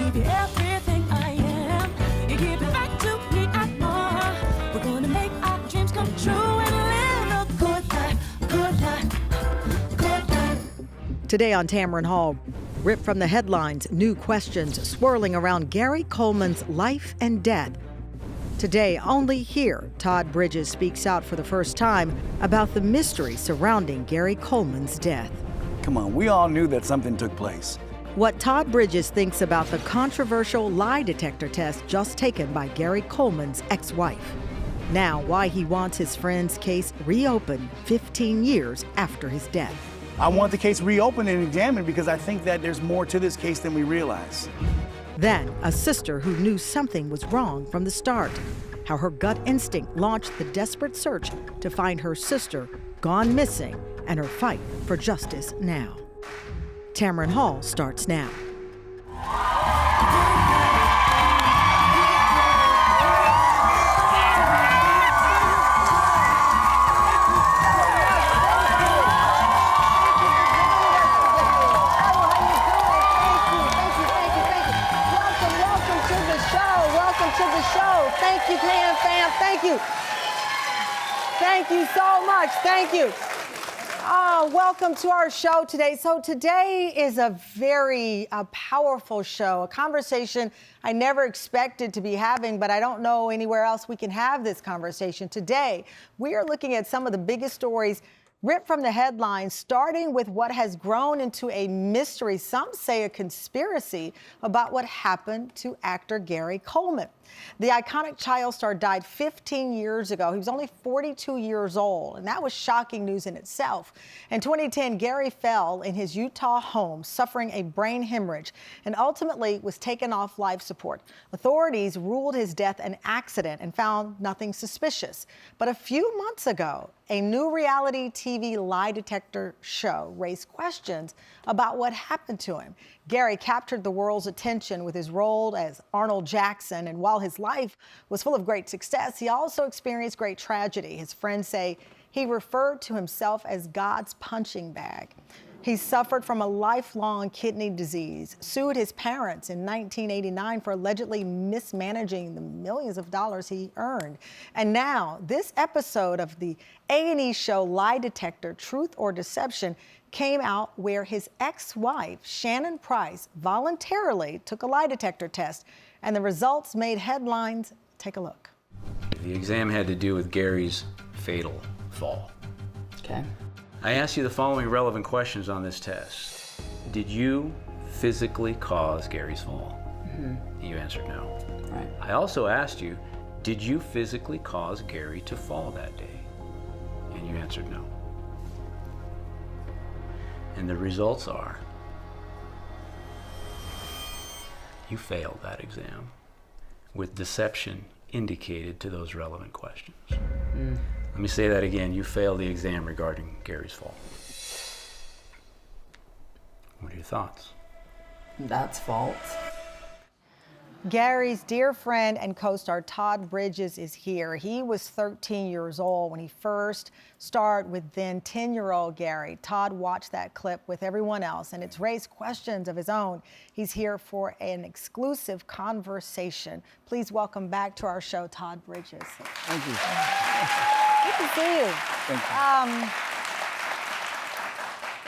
give you everything I am. You give it back to me and more. We're gonna make our dreams come true and live a good life, good life, good life. Today on Tamron Hall, ripped from the headlines, new questions swirling around Gary Coleman's life and death. Today, only here, Todd Bridges speaks out for the first time about the mystery surrounding Gary Coleman's death. Come on, we all knew that something took place. What Todd Bridges thinks about the controversial lie detector test just taken by Gary Coleman's ex-wife. Now, why he wants his friend's case reopened 15 years after his death. I want the case reopened and examined because I think that there's more to this case than we realize. Then, a sister who knew something was wrong from the start. How her gut instinct launched the desperate search to find her sister gone missing and her fight for justice now. Tamron Hall starts now. Thank you, Pan Fam. Thank you. Thank you so much. Thank you. Welcome to our show today. So today is a very powerful show, a conversation I never expected to be having, but I don't know anywhere else we can have this conversation. Today, we are looking at some of the biggest stories ripped from the headlines, starting with what has grown into a mystery, some say a conspiracy, about what happened to actor Gary Coleman. The iconic child star died 15 years ago. He was only 42 years old, and that was shocking news in itself. In 2010, Gary fell in his Utah home, suffering a brain hemorrhage, and ultimately was taken off life support. Authorities ruled his death an accident and found nothing suspicious. But a few months ago, a new reality TV lie detector show raised questions about what happened to him. Gary captured the world's attention with his role as Arnold Jackson, and while his life was full of great success, he also experienced great tragedy. His friends say he referred to himself as God's punching bag. He suffered from a lifelong kidney disease, sued his parents in 1989 for allegedly mismanaging the millions of dollars he earned. And now, this episode of the A&E show Lie Detector, Truth or Deception, came out where his ex-wife, Shannon Price, voluntarily took a lie detector test, and the results made headlines. Take a look. The exam had to do with Gary's fatal fall. Okay. I asked you the following relevant questions on this test. Did you physically cause Gary's fall? Mm-hmm. You answered no. Right. I also asked you, did you physically cause Gary to fall that day? And you answered no. And the results are, you failed that exam with deception indicated to those relevant questions. Let me say that again. You failed the exam regarding Gary's fall. What are your thoughts? That's false. Gary's dear friend and co-star Todd Bridges is here. He was 13 years old when he first starred with then 10-year-old Gary. Todd watched that clip with everyone else, and it's raised questions of his own. He's here for an exclusive conversation. Please welcome back to our show, Todd Bridges. Thank you. Good to see you. Thank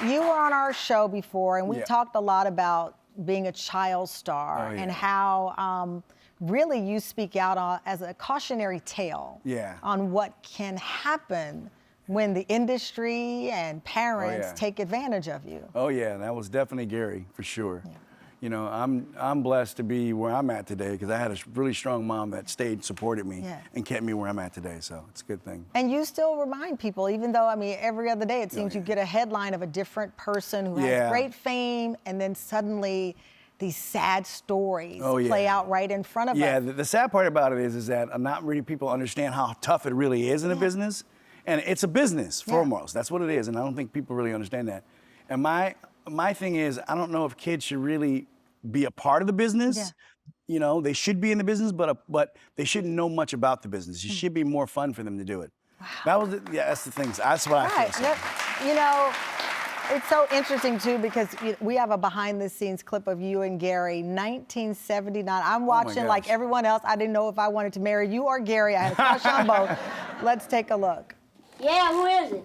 you. You were on our show before, and we Yeah. talked a lot about being a child star and how really you speak out as a cautionary tale on what can happen when the industry and parents take advantage of you. Oh yeah, that was definitely Gary, for sure. Yeah. You know, I'm blessed to be where I'm at today because I had a really strong mom that stayed, supported me, and kept me where I'm at today, so it's a good thing. And you still remind people, even though, I mean, every other day it seems you get a headline of a different person who has great fame, and then suddenly these sad stories play out right in front of us. Yeah, the sad part about it is that not really people understand how tough it really is in a business. And it's a business, foremost. That's what it is, and I don't think people really understand that. And my thing is, I don't know if kids should really be a part of the business. You know, they should be in the business, but they shouldn't know much about the business. It should be more fun for them to do it. Wow. That's the thing. That's what I feel. You know, It's so interesting, too, because we have a behind-the-scenes clip of you and Gary, 1979. I'm watching like everyone else. I didn't know if I wanted to marry you or Gary. I had a crush on both. Let's take a look. Yeah, who is it?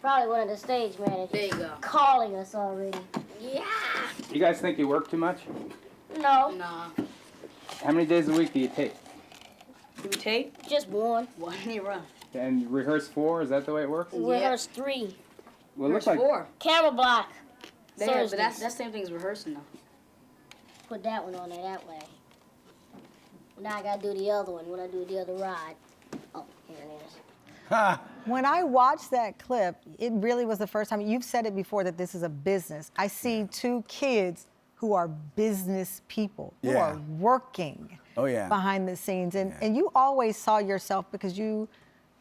Probably one of the stage managers. There you go. Calling us already. Yeah. You guys think you work too much? No. Nah. How many days a week do you take? Do we tape? Just one. One in a row. And rehearse 4? Is that the way it works? We rehearsed 3. Well, it looks like 4. Camera block. But Thursdays. that's the same thing as rehearsing, though. Put that one on there that way. Now I gotta do the other one when I do the other ride. Oh, here it is. When I watched that clip, it really was the first time. You've said it before that this is a business. I see 2 kids who are business people, who are working behind the scenes. And you always saw yourself because you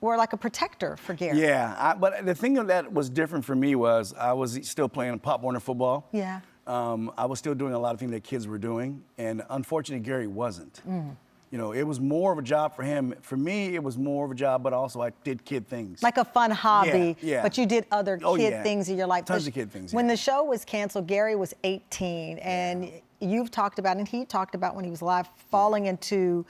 were like a protector for Gary. Yeah, but the thing that was different for me was I was still playing Pop Warner football. Yeah. I was still doing a lot of things that kids were doing, and unfortunately, Gary wasn't. You know, it was more of a job for him. For me, it was more of a job, but also I did kid things. Like a fun hobby, Yeah. but you did other kid things in your life. Tons of kid things. When the show was canceled, Gary was 18, and you've talked about, and he talked about when he was alive, falling into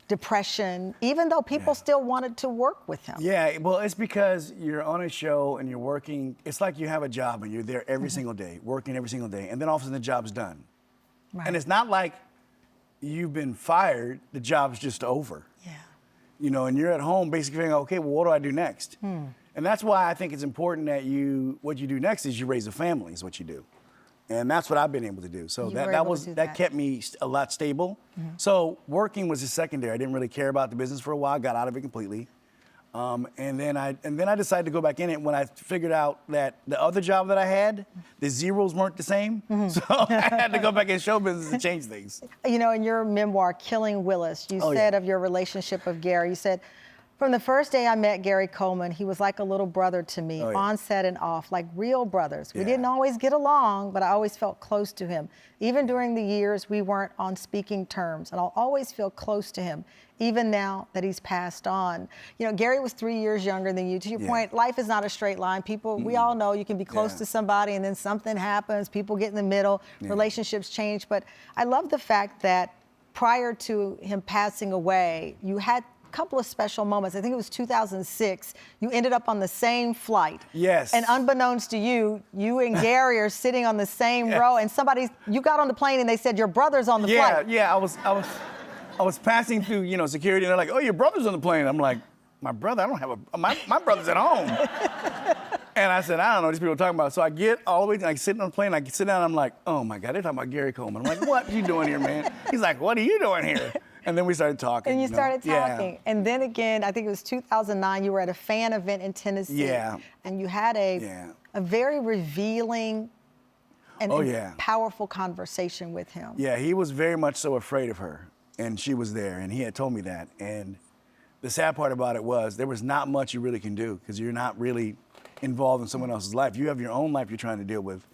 depression, even though people still wanted to work with him. Yeah, well, it's because you're on a show and you're working. It's like you have a job and you're there every single day, working every single day, and then all of a sudden the job's done. Right. And it's not like you've been fired, the job's just over. Yeah. You know, and you're at home basically thinking, okay, well, what do I do next? And that's why I think it's important that what you do next is you raise a family is what you do. And that's what I've been able to do. So that kept me a lot stable. So working was just secondary. I didn't really care about the business for a while, got out of it completely. And then I decided to go back in it when I figured out that the other job that I had, the zeros weren't the same. So I had to go back in show business and change things. You know, in your memoir, Killing Willis, you said of your relationship with Gary, you said, from the first day I met Gary Coleman, he was like a little brother to me, on set and off, like real brothers. We didn't always get along, but I always felt close to him. Even during the years we weren't on speaking terms, and I'll always feel close to him, even now that he's passed on. You know, Gary was 3 years younger than you. To your point, life is not a straight line. People, we all know you can be close to somebody and then something happens, people get in the middle, relationships change. But I love the fact that prior to him passing away, you had couple of special moments. I think it was 2006. You ended up on the same flight. Yes. And unbeknownst to you, you and Gary are sitting on the same row, and you got on the plane and they said your brother's on the flight. Yeah, I was passing through, you know, security, and they're like, "Oh, your brother's on the plane." I'm like, "My brother? I don't have my brother's at home." And I said, "I don't know what these people are talking about." So I get all the way, like sitting on the plane, I sit down, and I'm like, "Oh my God, they're talking about Gary Coleman." I'm like, "What are you doing here, man?" He's like, "What are you doing here?" And then we started talking. And you started talking. Yeah. And then again, I think it was 2009, you were at a fan event in Tennessee. Yeah. And you had a very revealing and powerful conversation with him. Yeah, he was very much so afraid of her. And she was there, and he had told me that. And the sad part about it was there was not much you really can do because you're not really involved in someone else's life. You have your own life you're trying to deal with.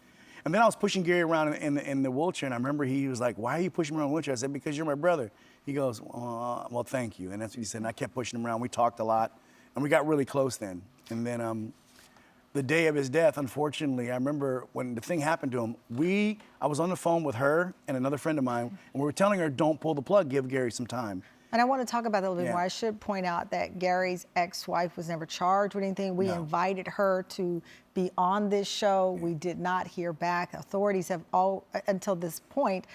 And then I was pushing Gary around in the wheelchair, and I remember he was like, "Why are you pushing me around in the wheelchair?" I said, "Because you're my brother." He goes, "Well, thank you." And that's what he said. And I kept pushing him around. We talked a lot, and we got really close then. And then the day of his death, unfortunately, I remember when the thing happened to him, I was on the phone with her and another friend of mine, and we were telling her, "Don't pull the plug, give Gary some time." And I want to talk about that a little bit more. I should point out that Gary's ex-wife was never charged with anything. We invited her to be on this show. We did not hear back. Authorities have until this point,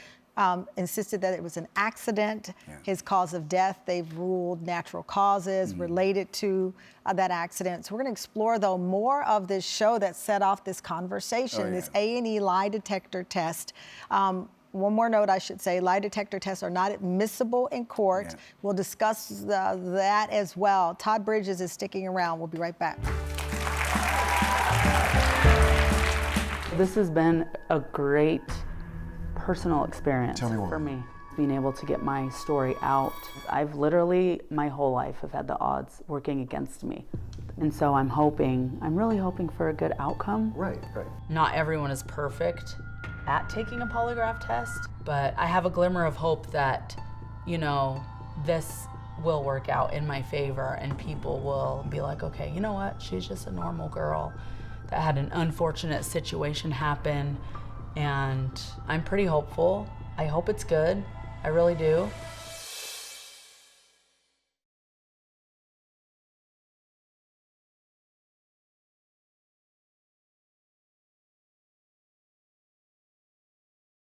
insisted that it was an accident. His cause of death, they've ruled natural causes related to that accident. So we're going to explore, though, more of this show that set off this conversation, this A&E lie detector test. One more note, I should say, lie detector tests are not admissible in court. We'll discuss that as well. Todd Bridges is sticking around. We'll be right back. This has been a great personal experience for me. Being able to get my story out. I've literally, my whole life, have had the odds working against me. And so I'm really hoping for a good outcome. Right. Not everyone is perfect at taking a polygraph test, but I have a glimmer of hope that, you know, this will work out in my favor and people will be like, okay, you know what? She's just a normal girl I had an unfortunate situation happen, and I'm pretty hopeful. I hope it's good. I really do.